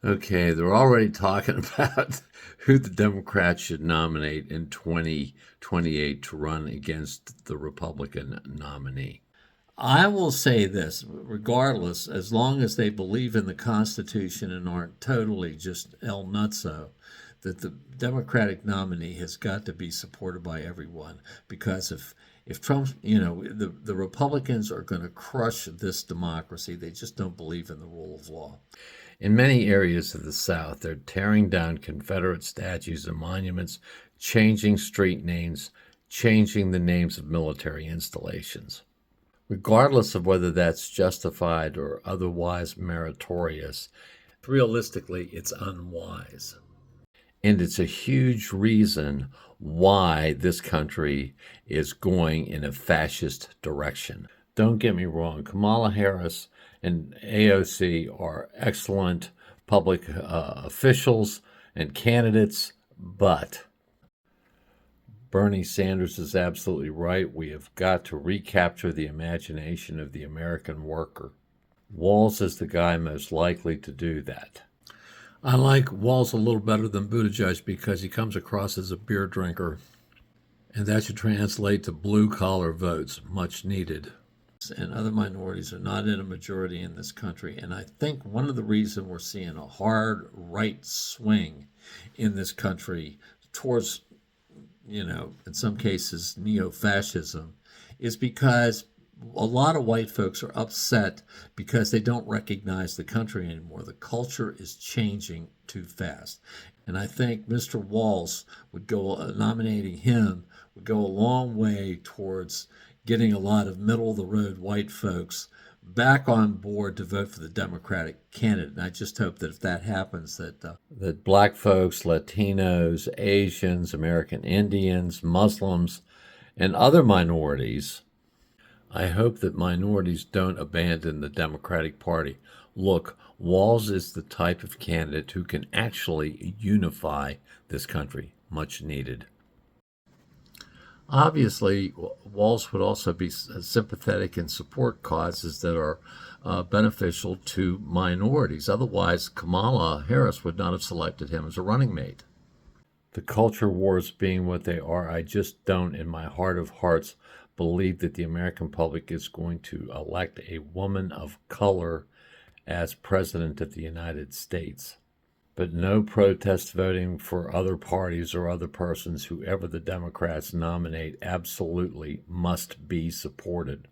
Okay, they're already talking about who the Democrats should nominate in 2028 to run against the Republican nominee. I will say this, regardless, as long as they believe in the Constitution and aren't totally just El Nutso, that the Democratic nominee has got to be supported by everyone. Because if Trump, the Republicans are going to crush this democracy. They just don't believe in the rule of law. In many areas of the South, they're tearing down Confederate statues and monuments, changing street names, changing the names of military installations. Regardless of whether that's justified or otherwise meritorious, realistically, it's unwise. And it's a huge reason why this country is going in a fascist direction. Don't get me wrong, Kamala Harris and AOC are excellent public officials and candidates, but Bernie Sanders is absolutely right. We have got to recapture the imagination of the American worker. Walz is the guy most likely to do that. I like Walz a little better than Buttigieg because he comes across as a beer drinker, and that should translate to blue-collar votes, much needed. And other minorities are not in a majority in this country, and I think one of the reasons we're seeing a hard right swing in this country towards, in some cases, neo-fascism, is because a lot of white folks are upset because they don't recognize the country anymore. The culture is changing too fast. And I think Mr. Walz nominating him would go a long way towards getting a lot of middle-of-the-road white folks back on board to vote for the Democratic candidate. And I just hope that if that happens, that black folks, Latinos, Asians, American Indians, Muslims, and other minorities, I hope that minorities don't abandon the Democratic Party. Look, Walz is the type of candidate who can actually unify this country, much needed. Obviously, Walz would also be sympathetic and support causes that are beneficial to minorities. Otherwise, Kamala Harris would not have selected him as a running mate. The culture wars being what they are, I just don't, in my heart of hearts, believe that the American public is going to elect a woman of color as president of the United States. But no protest voting for other parties or other persons, whoever the Democrats nominate, absolutely must be supported.